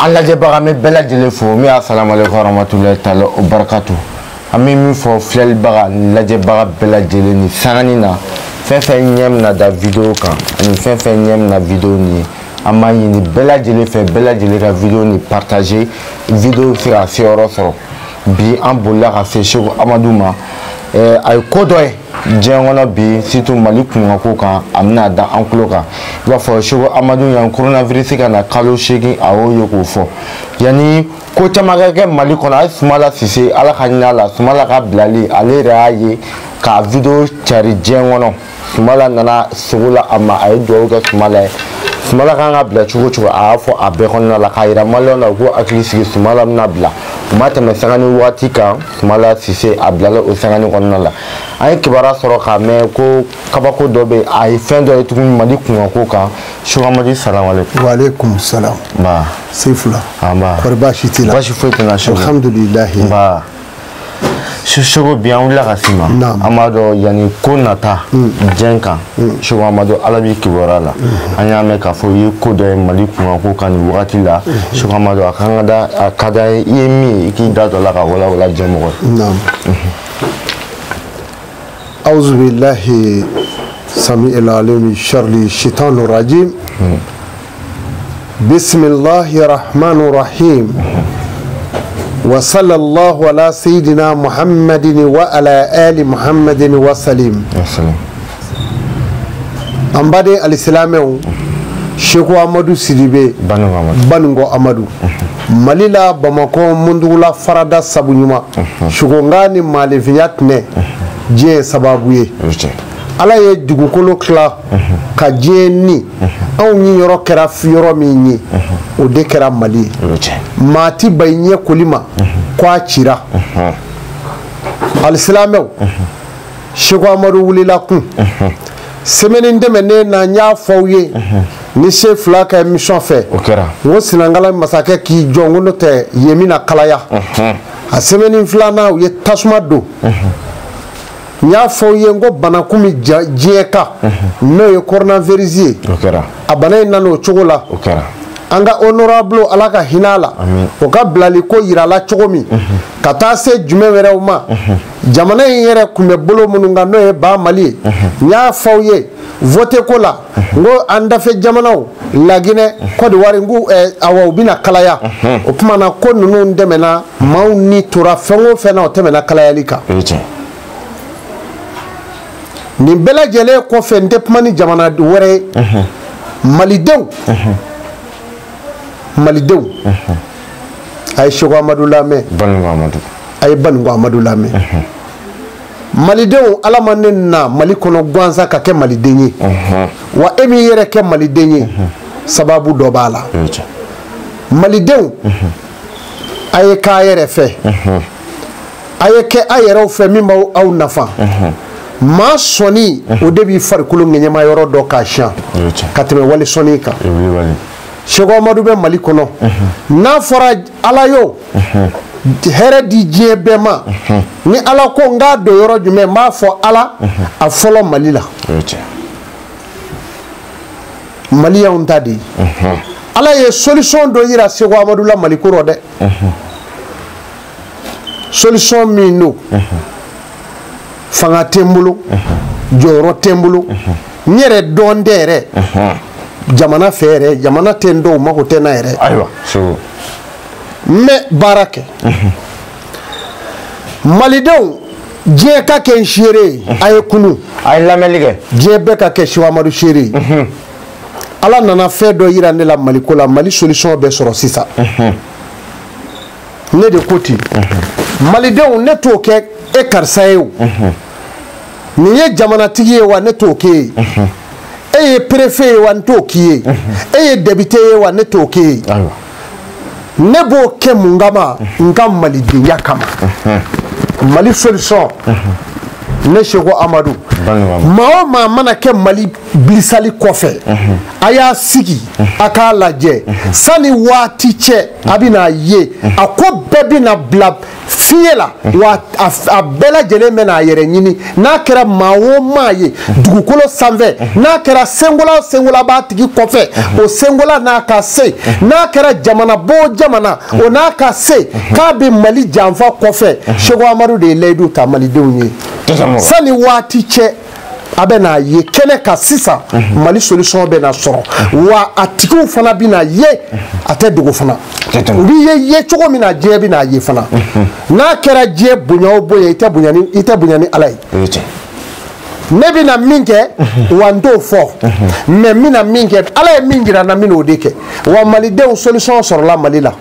Allah jebara me bela jele fo mi assalamu alaykum warahmatullahi ta'ala wabarakatuh ami mi fo flel baga laje baga bela jele ni sangani na fen nyem na da video kan ani fen nyem na video ni ama ni bela jele ka video ni partager video fira fioro so bi an bolla ka fe shego Amadou ma ay kodoy jengono bi surtout Malik ko kan amna da ankulo kan wa fo shego Amadou yan coronavirus kana kalo shegi awo yoko fo yani ko tamaga ke Malik ko na smala sisi ala khanya la smala ka blali ale raaye ka video chari jengono smala nana sugula ama ay do ga smala kan bla chugo afo abe khonna la khaira malona go akilisi smala na bla mata me sangani wati kan smala sisi ablala o sangani khonna la ay kibara soro ka me ko kabako dobe ay fendo e tukun Malik ko kan shugamadi salam alaykum wa alaykum salam ba sifla ba korba shitila ba shi fete na shugo alhamdulillah ba shugo bien wala kasima Amadou yani konata jenka shugo Amadou alabi kibara la anya me ka fo yi ko do Malik ko kan wati la shugo Amadou akanga akada yemi ki da do la ka wala jemo naam أعوذ بالله سميع العليم شر الشيطان الرجيم بسم الله الرحمن الرحيم وصلى الله على سيدنا محمد وعلى آل محمد وسلم أمبادي الإسلام شيخ أحمد سيدي بانغو أحمد ماليلا بامكو مندولا فردا سابونيما شغونغاني مالفياتني je sababu ye ala ye dugukolo kla ka je ni aw ni yoro kera fiyoro min ye o de kera Mali mati baynye kulima kwa chira alislamew Sheikh Amadou wulila kun semaine ndemene na nya fawye ni chef la ka mission fait wo sinangala masake ki jongono te yemina kalaya a semaine flana ye tasuma do nya fo yengo bana kumi jeka no ye coronavirus a bana nano chogola anga honorable alaka hinala o ka blali ko yirala chogomi kata se jume were uma jamana yere kume bolo mununga no ye ba Mali nya fo ye vote ko la ngo anda fe jamana lagine ko de wari ngu awa bina kalaya o kuma na ko nunu ndemena mauni tura fengo fena o temena kalaya lika ni bela jele ko fe ndepmani jamana wore malidew ay Sheikh Amadou Lame ay Bango Amadou Lame malidew ala manna Mali kono gwanza ka ke malidenye wa emi yere ke malidenye sababu do bala malidew ay ka yere fe ay ke ayero fe mi maw aw nafa ma soni o debi farikulu ngenya yoro do ka sha kateme wali soni ka Sheikh Amadou be Mali kono na fora ala yo here di jebema ni ala ko nga do yoro jume ma fo ala a folo Mali la Mali ya untadi ala ye solution do yira Sheikh Amadou la Mali ko de solution mi no fanga tembulu joro tembulu nyere dondere jamana fere jamana tendo mako tena ere aywa so me barake Malidew je ka ken shire ay kunu ay lamelige je be ka ke Sheikh Amadou shire ala nana fe do yira ne la Mali ko la Mali solution be soro sisa ne de koti Malidew ne to ke e karsayo ni ye jamana tigi wa ne to ke e préfet wa to ki e député wa ne to ke ne bo ke mungama ngam Mali de yakama Mali solution ne Seko Amadou maa o maa mana kɛ Mali bilisali kɔfɛ a y'a sigi a k'a lajɛ sani waati cɛ a bɛna ye a ko bɛɛ bɛna bila fiɲɛ la wa a bɛɛ lajɛlen bɛna a yɛrɛ ɲini n'a kɛra maa o maa ye dugukolo sanfɛ n'a kɛra sengola o sengola b'a tigi kɔfɛ o sengola n'a ka se n'a kɛra jamana bɔ jamana o n'a ka se k'a bɛ Mali janfa kɔfɛ Seko Amadu de ye layidu ta malidenw ye sani waati cɛ a bɛ n'a ye kɛnɛ kan sisan Mali solution bɛ na sɔrɔ wa a tigiw fana bɛ na ye a tɛ dogo fana u bɛ ye cogo min na diɲɛ bɛ n'a ye fana n'a kɛra diɲɛ bonya o bonya i tɛ bonya ni Ala ye ne bɛ na min kɛ wa n t'o fɔ mais n bɛ na min kɛ Ala ye min jira n na n bɛ n'o de kɛ wa malidenw solution sɔrɔla Mali la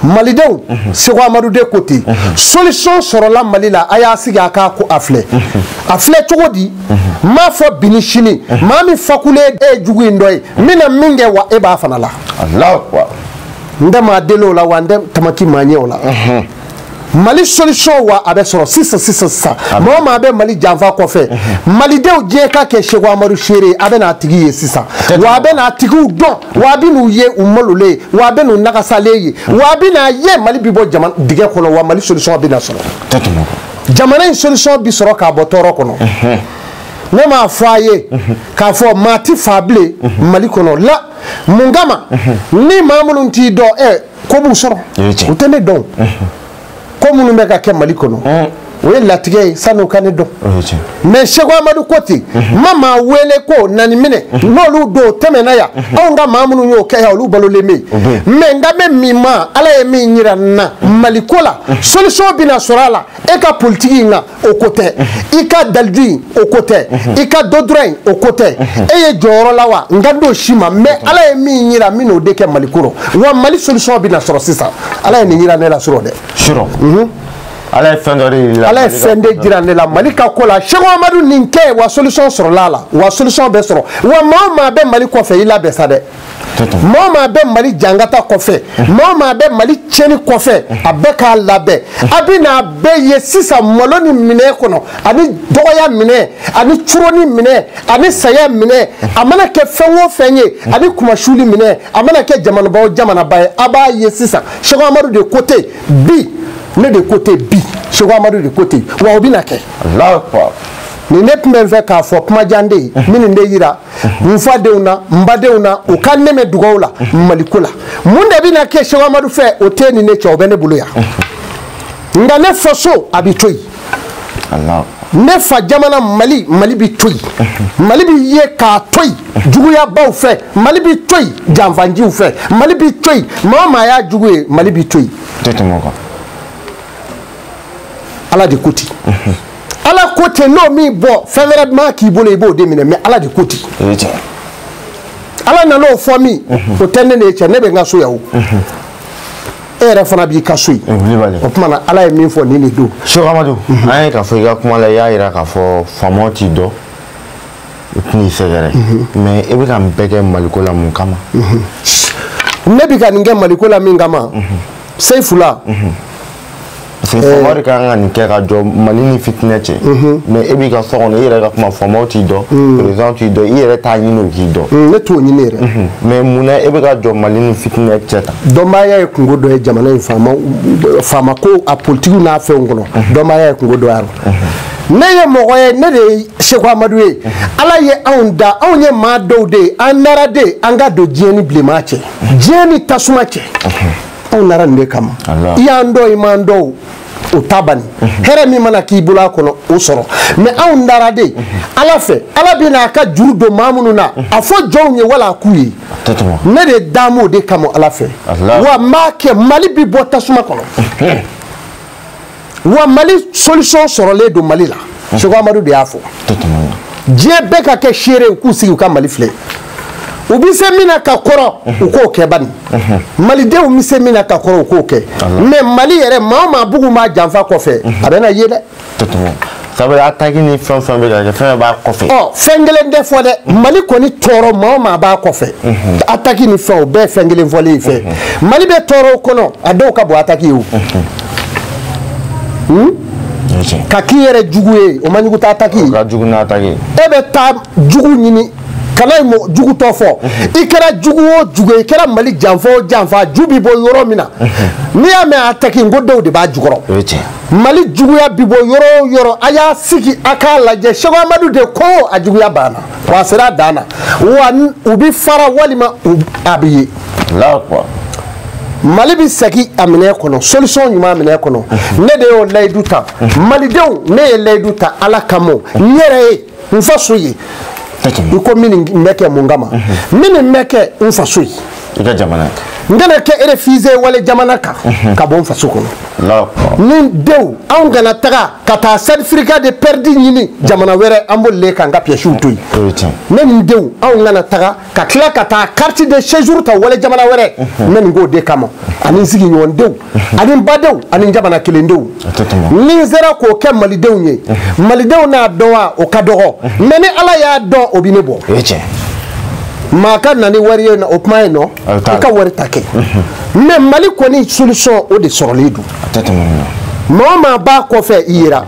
malidenw Seko Amadu de ko ten solution sɔrɔla Mali la a y'a sigi a k'a ko a filɛ cogo di n m'a fɔ bi ni sini maa min fakulen e ye jugu in dɔ ye n bɛna min kɛ wa e b'a fana la n tɛ maa deli o la wa n tɛ tamaki maa ɲɛ o la Mali solution wa a bɛ sɔrɔ sisan maa o maa bɛ Mali janfa kɔfɛ malidenw diɲɛ ka kɛ Seko Amadu seere a bɛ n'a tigi ye sisan wa a bɛ n'a tigiw dɔn wa a bɛ n'u ye u malolen wa a bɛ n'u nagasalen ye wa a bɛ n'a ye Mali bɛ bɔ dingɛ kɔnɔ wa Mali solution bɛ na sɔrɔ jamana in solution bɛ sɔrɔ k'a bɔ tɔɔrɔ kɔnɔ ne m'a fɔ a ye k'a fɔ maa ti fa bilen Mali kɔnɔ la mun kama ni maa minnu t'i dɔn ko b'u sɔrɔ u tɛ ne dɔn ko minnu bɛ ka kɛ Mali kɔnɔ o ye latigɛ ye sani u ka ne dɔn mais Seko Amadu ko ten ma maa wele ko nani minɛ n'olu don tɛmɛna yan anw ka maa minnu y'o kɛ yan olu balolen bɛ yen mais n ka bɛ min ma Ala ye min jira n na Mali ko la solution bɛna sɔrɔ a la e ka politiki in kan o ko tɛ i ka dalidu in o ko tɛ i ka dɔdɔrɔ in o ko tɛ e ye jɔyɔrɔ la wa n ka d'o si ma mais Ala ye min jira n bɛn'o de kɛ Mali ko rɔ wa Mali solution bɛna sɔrɔ sisan Ala ye nin jira ne la surɔ dɛ Ala ye fɛn dɔ de yira Ala ye fɛn de jira ne la Mali ka ko la Seko Amadu nin kɛ wa solution sɔrɔla a la wa solution bɛ sɔrɔ wa maa o maa bɛ Mali kɔfɛ i labɛn sa dɛ maa o maa bɛ Mali jangata kɔfɛ maa o maa bɛ Mali tiɲɛni kɔfɛ a bɛɛ k'a labɛn a bɛ n'a bɛɛ ye sisan malo ni minɛn kɔnɔ ani dɔgɔya minɛn ani curoni minɛn ani saya minɛn a mana kɛ fɛn o fɛn ye ani kumasuli minɛn a mana kɛ jamanaba o jamanaba ye a b'a ye sisan Seko Amadu de ko ten bi ne de côté bi Seko Amadu de côté wa o bɛna kɛ ni ne tun bɛ n fɛ k'a fɔ kumajan de ye minnu de yira n fadenw na n badenw na u ka nɛmɛ dugawu la Mali ko la mun de bɛna kɛ Seko Amadu fɛ o tɛ ni ne cɛ o bɛ ne bolo yan nka ne faso a bɛ to yen ne fa jamana Mali bɛ to yen Mali bɛ ye k'a to yen juguyabaw fɛ Mali bɛ to yen janfanjiw fɛ Mali bɛ to yen maa o maa y'a jugu ye Mali bɛ to yen Ala de ko ten Ala ko ten n'o min bɔ fɛn wɛrɛ ma k'i bolo i b'o de minɛ mais Ala de ko ten Ala nan'o fɔ min o tɛ ne n'e cɛ ne bɛ n ka so yan o e yɛrɛ fana b'i ka so yen o tuma na Ala ye min fɔ nin de don Seko Amadu an ye k'a fɔ i ka kuma la i y'a jira k'a fɔ faamaw t'i dɔn u tɛn'i sɛgɛrɛ mais e bɛ ka nin bɛɛ kɛ Maliko la mun kama ne bɛ ka nin kɛ Maliko la min kama Seyifula parce que faamaw de kan ka nin kɛ ka jɔ Mali ni fitinɛ cɛ mais e b'i ka so kɔnɔ i yɛrɛ ka kuma faamaw t'i dɔn président t'i dɔn i yɛrɛ t'a ɲini o k'i dɔn ne t'o ɲini yɛrɛ mais munna e bɛ ka jɔ Mali ni fitinɛ cɛ tan dɔnbaya ye kungo dɔ ye jamana in faama ko a politikiw n'a fɛnw kɔnɔ dɔnbaya ye kungo dɔ y'a la ne ye mɔgɔ ye ne de ye Seko Amadu ye Ala ye anw da anw ye maa dɔw de ye an nara de an ka don diɲɛ ni bilenman cɛ diɲɛ ni tasuma cɛ anw nara nin de kama i y'an dɔn i m'an dɔn o ta bani hɛrɛ min mana k'i bolo a kɔnɔ o sɔrɔ mais anw nara de Ala fɛ Ala bɛ n'a ka juru don maa minnu na a fɔ jɔnw ye wala a k'u ye ne de da m'o de kama Ala fɛ wa n b'a kɛ Mali bɛ bɔ tasuma kɔnɔ wa Mali solution sɔrɔlen don Mali la Seko Amadu de y'a fɔ diɲɛ bɛɛ ka kɛ seere u k'u sigi u ka Mali filɛ u bɛ se min na ka kɔrɔ u k'o kɛ bani malidenw bɛ se min na ka kɔrɔ u k'o kɛ mais Mali yɛrɛ maa o maa bugun b'a janfa kɔfɛ a bɛ na ye dɛ sabu attaque ni fɛn fɛn bɛ ka kɛ fɛn b'a kɔfɛ fɛn kelen tɛ fɔ dɛ Mali kɔni tɔɔrɔ maa o maa b'a kɔfɛ attaque ni fɛn o bɛɛ ye fɛn kelen fɔlen fɛ Mali bɛ tɔɔrɔ o kɔnɔ a dɔw ka bon attaque ye o ka k'i yɛrɛ jugu ye o ma ɲugu taa taki ka jugu n'a taki e bɛ taa jugu ɲini kana jugu tɔ fɔ i kɛra jugu o jugu i kɛra Mali janfa o janfa ju bi bɔ yɔrɔ min na n'i y'a mɛn a taki n ko dɔw de b'a jukɔrɔ Mali juguya bi bɔ yɔrɔ o yɔrɔ a y'a sigi a k'a lajɛ Seku Amadu de ko a juguya banna wa a sera a dan na wa u bi fara walima a bi ye Mali bi segin a minɛ kɔnɔ solution ɲuman minɛ kɔnɔ ne de y'o layidu ta malidenw ne ye layidu ta Ala kama n yɛrɛ ye n faso ye i ko min bɛ kɛ mun kama min bɛ kɛ n faso ye i ka jamana n kana kɛ refusé wale jamana kan ka bɔ n faso kɔnɔ ni denw anw kana taga ka taa certificat de perdu ɲini jamana wɛrɛ an b'olu kan ka pièces to yen ne ni denw anw kana taga ka tila ka taa carte de séjour ta wale jamana wɛrɛ ne nin k'o de kama ani n sigiɲɔgɔndenw ani n badenw ani n jamana kelendenw ni n sera k'o kɛ malidenw ye malidenw n'a dɔn wa o ka dɔgɔ mais ni Ala y'a dɔn o bi ne bɔ maa ka na ni wari ye o kuma ye nɔ i ka wari ta kɛ mais Mali kɔni solution o de sɔrɔlen don maa o maa b'a kɔfɛ i yera